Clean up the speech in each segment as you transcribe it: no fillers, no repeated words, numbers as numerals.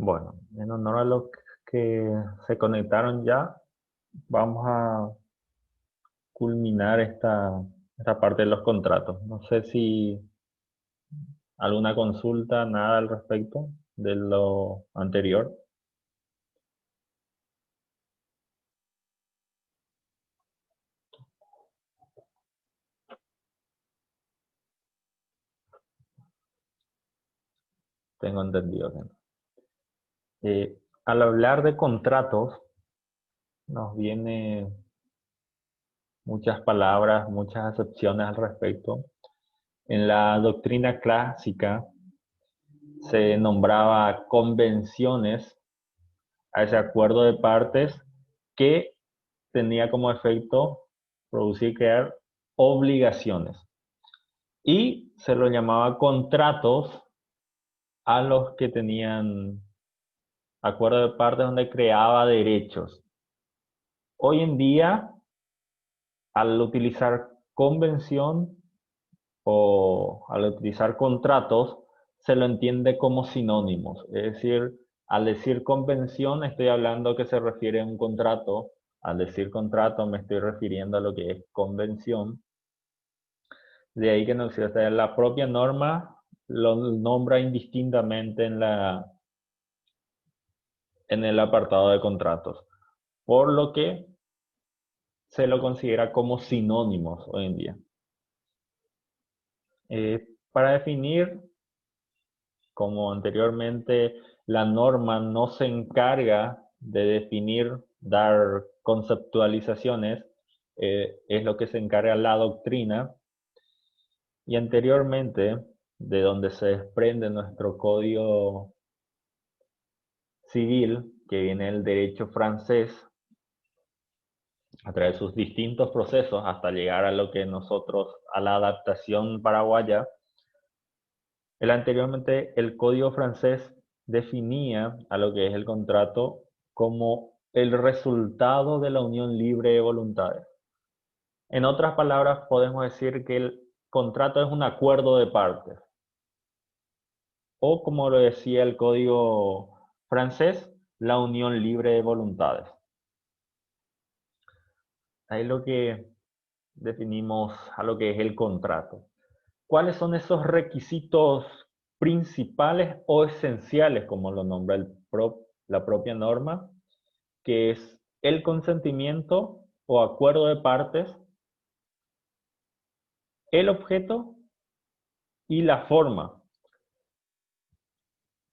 Bueno, en honor a los que se conectaron ya, vamos a culminar esta parte de los contratos. No sé si alguna consulta, nada al respecto de lo anterior. Tengo entendido que no. Al hablar de contratos, nos viene muchas palabras, muchas acepciones al respecto. En la doctrina clásica se nombraba convenciones a ese acuerdo de partes que tenía como efecto producir y crear obligaciones. Y se lo llamaba contratos a los que tenían acuerdo de partes donde creaba derechos. Hoy en día, al utilizar convención o al utilizar contratos, se lo entiende como sinónimos. Es decir, al decir convención estoy hablando que se refiere a un contrato. Al decir contrato me estoy refiriendo a lo que es convención. De ahí que no existe. La propia norma lo nombra indistintamente en el apartado de contratos, por lo que se lo considera como sinónimos hoy en día. Para definir, como anteriormente, la norma no se encarga de definir, dar conceptualizaciones, es lo que se encarga la doctrina. Y anteriormente, de donde se desprende nuestro código civil, que viene el derecho francés, a través de sus distintos procesos hasta llegar a lo que nosotros, a la adaptación paraguaya, anteriormente el código francés definía a lo que es el contrato como el resultado de la unión libre de voluntades. En otras palabras, podemos decir que el contrato es un acuerdo de partes. O como lo decía el código francés, la unión libre de voluntades. Ahí lo que definimos a lo que es el contrato. ¿Cuáles son esos requisitos principales o esenciales, como lo nombra la propia norma? Que es el consentimiento o acuerdo de partes, el objeto y la forma.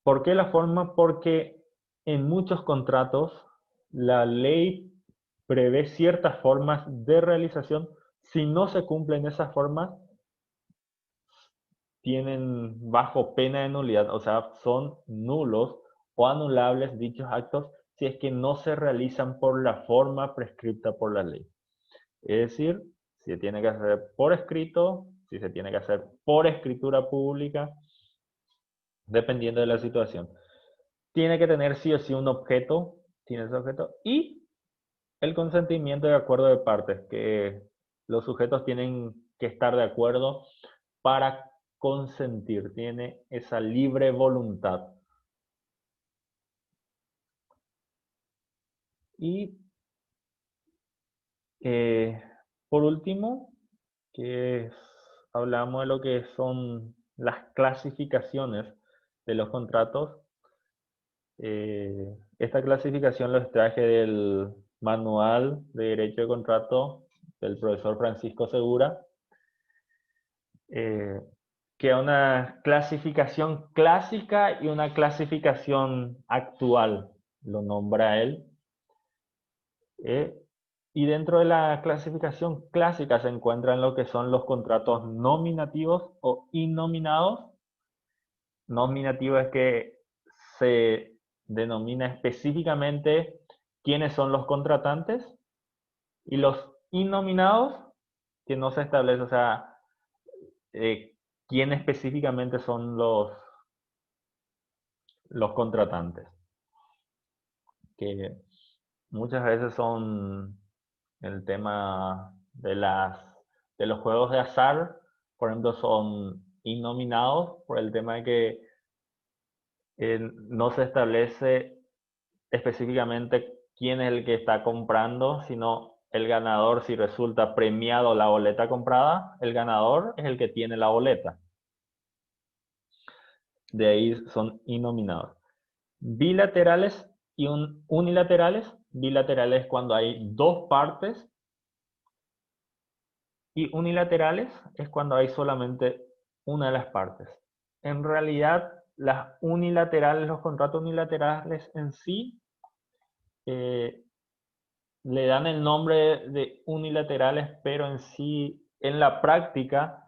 ¿Por qué la forma? Porque en muchos contratos la ley prevé ciertas formas de realización. Si no se cumplen esas formas, tienen bajo pena de nulidad, o sea, son nulos o anulables dichos actos si es que no se realizan por la forma prescripta por la ley. Es decir, si se tiene que hacer por escrito, si se tiene que hacer por escritura pública, dependiendo de la situación. Tiene que tener sí o sí un objeto, tiene ese objeto, y el consentimiento de acuerdo de partes, que los sujetos tienen que estar de acuerdo para consentir, tiene esa libre voluntad. Y por último, que hablamos de lo que son las clasificaciones de los contratos. Esta clasificación lo extraje del Manual de Derecho de Contrato del profesor Francisco Segura, eh, que es una clasificación clásica y una clasificación actual, lo nombra él. Y dentro de la clasificación clásica se encuentran lo que son los contratos nominativos o innominados. Nominativo es que se denomina específicamente quiénes son los contratantes, y los innominados, que no se establece, o sea, quién específicamente son los contratantes, que muchas veces son el tema de los juegos de azar, por ejemplo, son innominados por el tema de que no se establece específicamente quién es el que está comprando, sino el ganador. Si resulta premiado la boleta comprada, el ganador es el que tiene la boleta. De ahí son innominados. Bilaterales y unilaterales. Bilaterales cuando hay dos partes, y unilaterales es cuando hay solamente una de las partes. En realidad, las unilaterales, los contratos unilaterales en sí, le dan el nombre de unilaterales, pero en sí, en la práctica,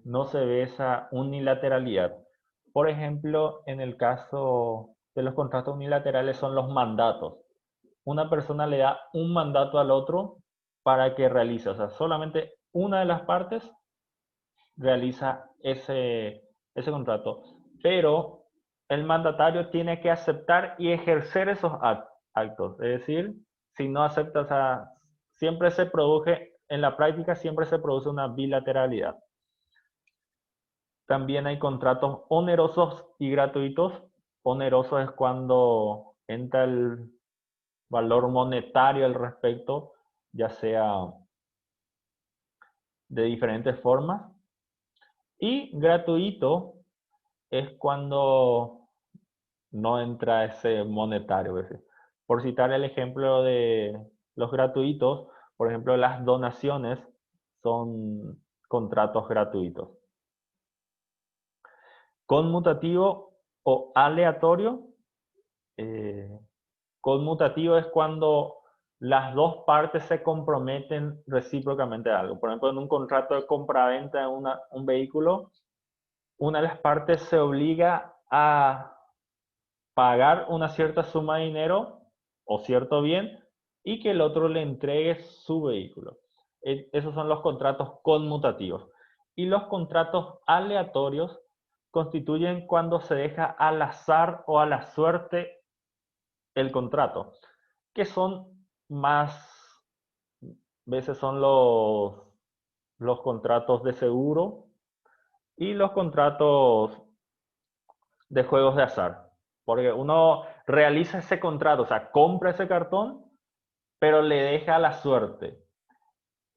no se ve esa unilateralidad. Por ejemplo, en el caso de los contratos unilaterales son los mandatos. Una persona le da un mandato al otro para que realice, o sea, solamente una de las partes realiza ese contrato, pero el mandatario tiene que aceptar y ejercer esos actos. Es decir, si no acepta, o sea, siempre se produce, en la práctica siempre se produce una bilateralidad. También hay contratos onerosos y gratuitos. Oneroso es cuando entra el valor monetario al respecto, ya sea de diferentes formas. Y gratuito es cuando no entra ese monetario. Por citar el ejemplo de los gratuitos, por ejemplo, las donaciones son contratos gratuitos. Conmutativo o aleatorio. Conmutativo es cuando las dos partes se comprometen recíprocamente a algo. Por ejemplo, en un contrato de compraventa de un vehículo, una de las partes se obliga a pagar una cierta suma de dinero o cierto bien y que el otro le entregue su vehículo. Esos son los contratos conmutativos. Y los contratos aleatorios constituyen cuando se deja al azar o a la suerte el contrato, que son más veces son los contratos de seguro y los contratos de juegos de azar. Porque uno realiza ese contrato, o sea, compra ese cartón, pero le deja la suerte.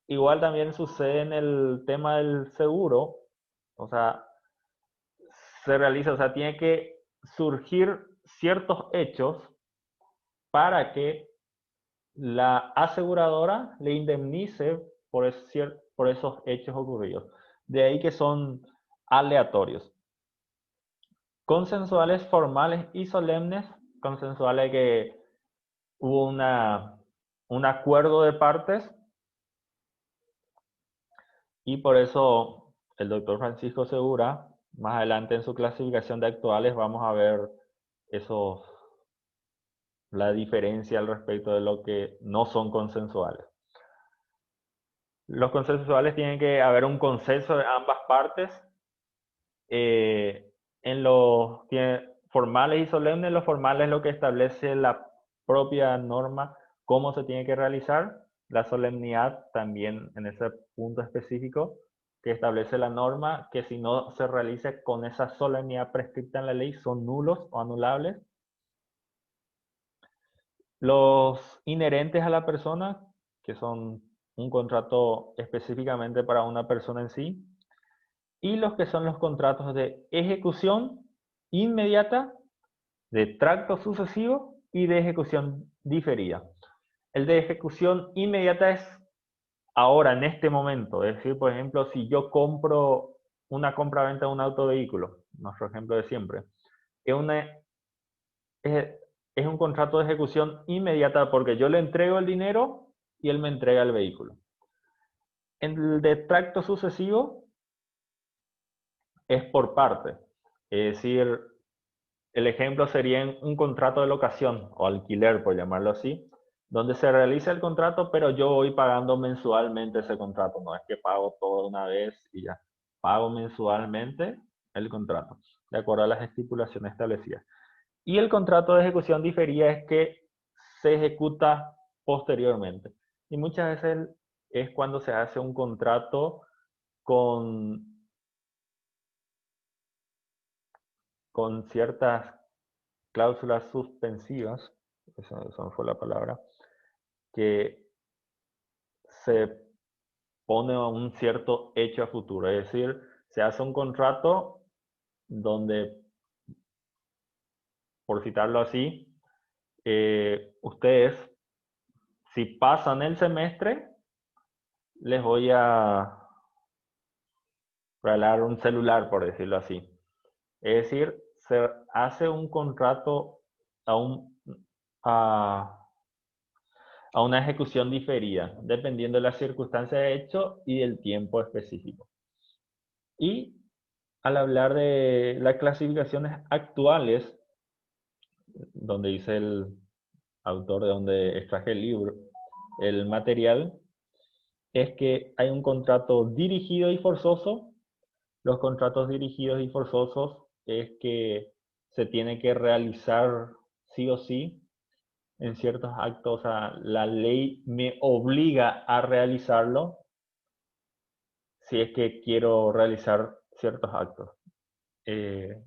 Igual también sucede en el tema del seguro, o sea, se realiza, o sea, tiene que surgir ciertos hechos para que la aseguradora le indemnice por esos hechos ocurridos. De ahí que son aleatorios. Consensuales, formales y solemnes. Consensuales que hubo un acuerdo de partes y por eso el doctor Francisco Segura, más adelante en su clasificación de actuales, vamos a ver la diferencia al respecto de lo que no son consensuales. Los consensuales tienen que haber un consenso de ambas partes. En los formales y solemnes, los formales es lo que establece la propia norma, cómo se tiene que realizar. La solemnidad también en ese punto específico que establece la norma, que si no se realiza con esa solemnidad prescrita en la ley, son nulos o anulables. Los inherentes a la persona, que son un contrato específicamente para una persona en sí, y los que son los contratos de ejecución inmediata, de tracto sucesivo y de ejecución diferida. El de ejecución inmediata es ahora, en este momento. Es decir, por ejemplo, si yo compro una compra-venta de un autovehículo, nuestro ejemplo de siempre, es, una, es un contrato de ejecución inmediata porque yo le entrego el dinero y él me entrega el vehículo. El de tracto sucesivo es por parte. Es decir, el ejemplo sería un contrato de locación o alquiler, por llamarlo así, donde se realiza el contrato, pero yo voy pagando mensualmente ese contrato. No es que pago todo una vez y ya. Pago mensualmente el contrato, de acuerdo a las estipulaciones establecidas. Y el contrato de ejecución diferida es que se ejecuta posteriormente. Y muchas veces es cuando se hace un contrato con con ciertas cláusulas suspensivas, esa no fue la palabra, que se pone a un cierto hecho a futuro. Es decir, se hace un contrato donde, por citarlo así, ustedes, si pasan el semestre, les voy a regalar un celular, por decirlo así. Es decir, se hace un contrato a, un, a, a una ejecución diferida, dependiendo de las circunstancias de hecho y del tiempo específico. Y al hablar de las clasificaciones actuales, donde dice el autor de donde extraje el libro, el material, es que hay un contrato dirigido y forzoso. Los contratos dirigidos y forzosos es que se tiene que realizar sí o sí en ciertos actos. O sea, la ley me obliga a realizarlo si es que quiero realizar ciertos actos. Eh,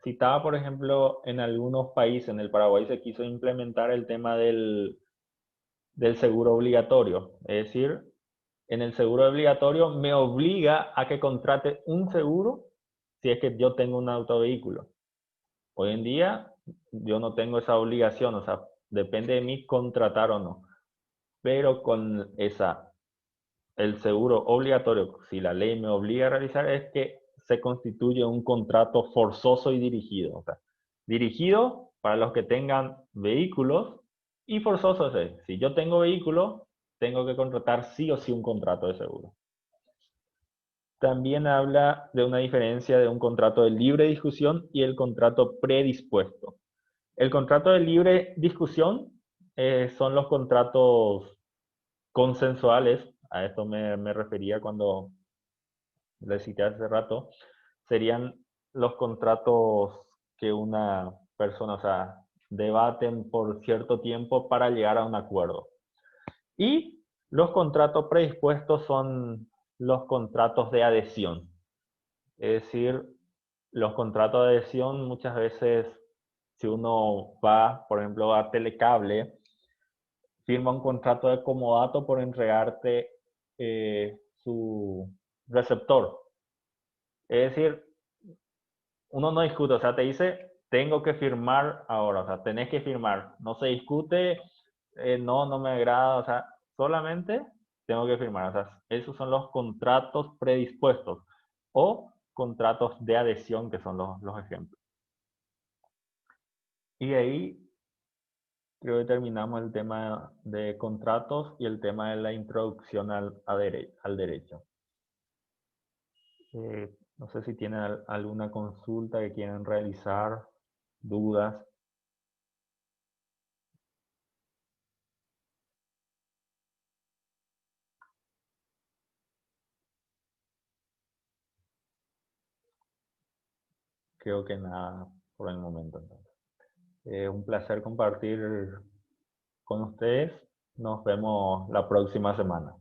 Citaba, por ejemplo, en algunos países, en el Paraguay se quiso implementar el tema del seguro obligatorio. Es decir, en el seguro obligatorio me obliga a que contrate un seguro si es que yo tengo un autovehículo. Hoy en día yo no tengo esa obligación, o sea, depende de mí contratar o no. Pero con el seguro obligatorio, si la ley me obliga a realizar, es que se constituye un contrato forzoso y dirigido. O sea, dirigido para los que tengan vehículos y forzoso es, si yo tengo vehículo, tengo que contratar sí o sí un contrato de seguro. También habla de una diferencia de un contrato de libre discusión y el contrato predispuesto. El contrato de libre discusión son los contratos consensuales, a esto me refería cuando le cité hace rato, serían los contratos que una persona, o sea, debaten por cierto tiempo para llegar a un acuerdo. Y los contratos predispuestos son los contratos de adhesión. Es decir, los contratos de adhesión muchas veces, si uno va, por ejemplo, a Telecable, firma un contrato de comodato por entregarte su receptor. Es decir, uno no discute, o sea, te dice, tengo que firmar ahora, o sea, tenés que firmar. No se discute, no me agrada, o sea, solamente tengo que firmar. O sea, esos son los contratos predispuestos o contratos de adhesión, que son los ejemplos. Y ahí creo que terminamos el tema de contratos y el tema de la introducción al derecho. No sé si tienen alguna consulta que quieran realizar, dudas. Creo que nada por el momento. Entonces. Un placer compartir con ustedes. Nos vemos la próxima semana.